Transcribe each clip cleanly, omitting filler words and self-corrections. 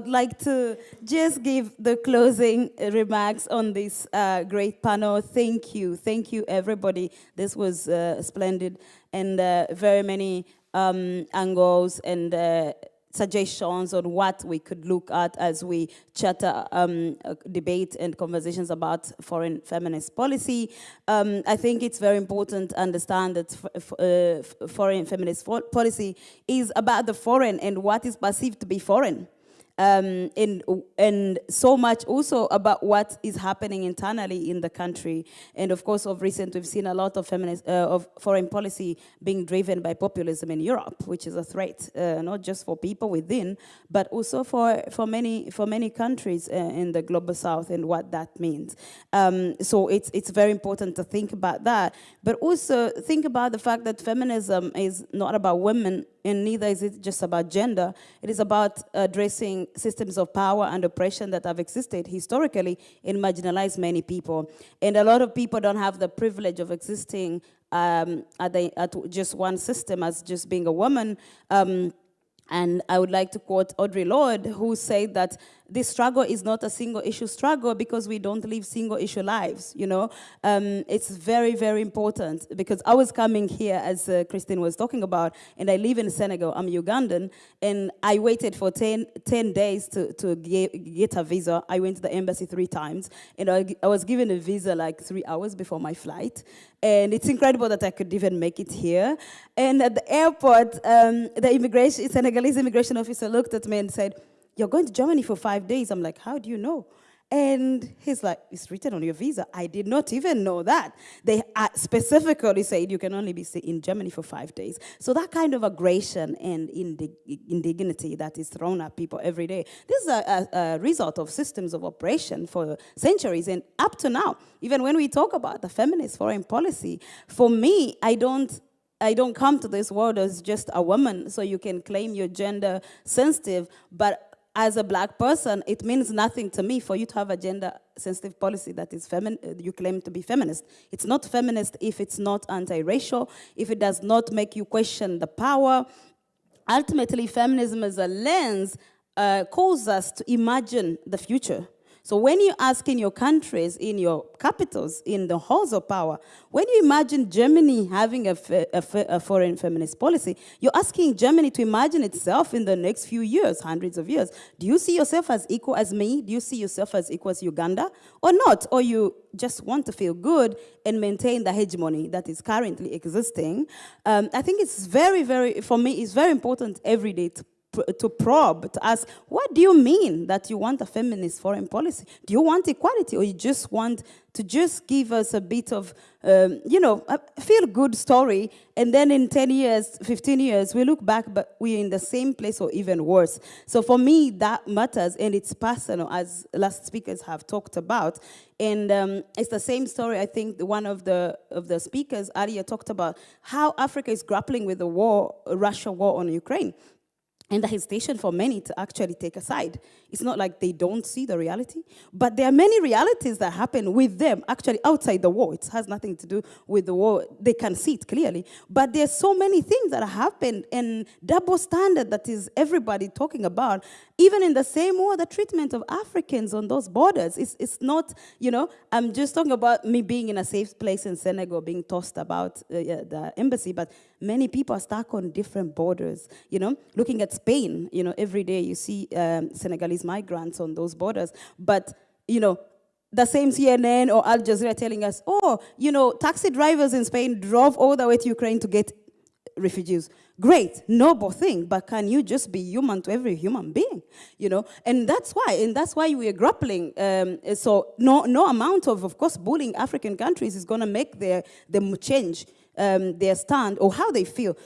would like to just give the closing remarks on this great panel. Thank you everybody. This was splendid, and very many angles and suggestions on what we could look at as we chatter, debate and conversations about foreign feminist policy. I think it's very important to understand that foreign feminist policy is about the foreign and what is perceived to be foreign. And so much also about what is happening internally in the country. And of course, of recent, we've seen a lot of of foreign policy being driven by populism in Europe, which is a threat, not just for people within, but also for many countries in the global south and what that means. So it's very important to think about that, but also think about the fact that feminism is not about women, and neither is it just about gender. It is about addressing systems of power and oppression that have existed historically and marginalized many people. And a lot of people don't have the privilege of existing at just one system as just being a woman. And I would like to quote Audre Lorde, who said that this struggle is not a single issue struggle because we don't live single issue lives, you know. It's very, very important, because I was coming here, as Christine was talking about, and I live in Senegal. I'm Ugandan, and I waited for 10 days to get a visa. I went to the embassy 3 times, and I was given a visa like 3 hours before my flight. And it's incredible that I could even make it here. And at the airport, the Senegalese immigration officer looked at me and said, "You're going to Germany for 5 days." I'm like, "How do you know?" And he's like, "It's written on your visa." I did not even know that. They specifically said you can only be in Germany for 5 days. So that kind of aggression and indignity that is thrown at people every day, this is a result of systems of oppression for centuries and up to now. Even when we talk about the feminist foreign policy, for me, I don't come to this world as just a woman, so you can claim you're gender sensitive, but as a black person, it means nothing to me for you to have a gender-sensitive policy that is you claim to be feminist. It's not feminist if it's not anti-racial, if it does not make you question the power. Ultimately, feminism as a lens calls us to imagine the future. So when you ask in your countries, in your capitals, in the halls of power, when you imagine Germany having a foreign feminist policy, you're asking Germany to imagine itself in the next few years, hundreds of years. Do you see yourself as equal as me? Do you see yourself as equal as Uganda? Or not? Or you just want to feel good and maintain the hegemony that is currently existing? I think it's for me, it's very important every day to probe, to ask, what do you mean that you want a feminist foreign policy? Do you want equality, or you just want to just give us a bit of, a feel-good story, and then in 10 years, 15 years, we look back, but we're in the same place or even worse. So for me, that matters, and it's personal, as last speakers have talked about. And it's the same story. I think one of the speakers earlier talked about how Africa is grappling with the Russia war on Ukraine. And the hesitation for many to actually take a side. It's not like they don't see the reality, but there are many realities that happen with them, actually outside the war. It has nothing to do with the war. They can see it clearly. But there's so many things that happen, and double standard that is everybody talking about. Even in the same war, the treatment of Africans on those borders, it's not, I'm just talking about me being in a safe place in Senegal, being tossed about the embassy, but many people are stuck on different borders, looking at Spain, every day you see Senegalese migrants on those borders, but, the same CNN or Al Jazeera telling us, taxi drivers in Spain drove all the way to Ukraine to get refugees. Great, noble thing, but can you just be human to every human being? And that's why we are grappling. So no amount of course, bullying African countries is going to make them change their stand or how they feel,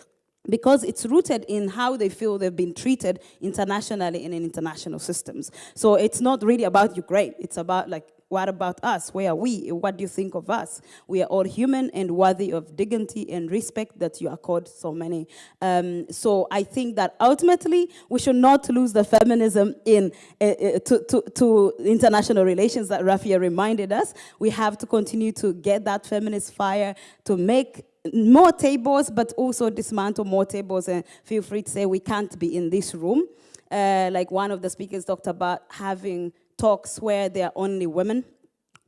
because it's rooted in how they feel they've been treated internationally and in international systems. So it's not really about Ukraine. It's about, what about us? Where are we? What do you think of us? We are all human and worthy of dignity and respect that you accord so many. So I think that ultimately we should not lose the feminism to international relations that Rafia reminded us. We have to continue to get that feminist fire to make more tables, but also dismantle more tables, and feel free to say we can't be in this room. like one of the speakers talked about having talks where there are only women,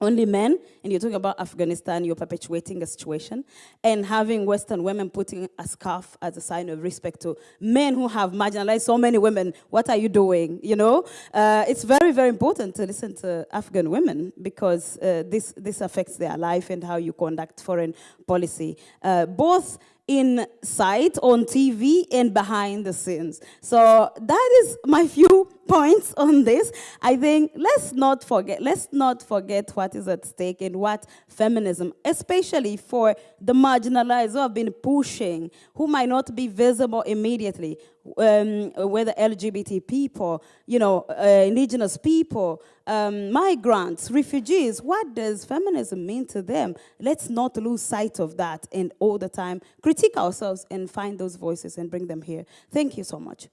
only men, and you're talking about Afghanistan, you're perpetuating a situation, and having Western women putting a scarf as a sign of respect to men who have marginalized so many women. What are you doing? You know, it's very, very important to listen to Afghan women because this affects their life and how you conduct foreign policy, both in sight, on TV, and behind the scenes. So that is my few points on this. I think let's not forget what is at stake and what feminism, especially for the marginalized who have been pushing, who might not be visible immediately, whether LGBT people, you know, indigenous people, migrants, refugees. What does feminism mean to them? Let's not lose sight of that and all the time critique ourselves and find those voices and bring them here. Thank you so much.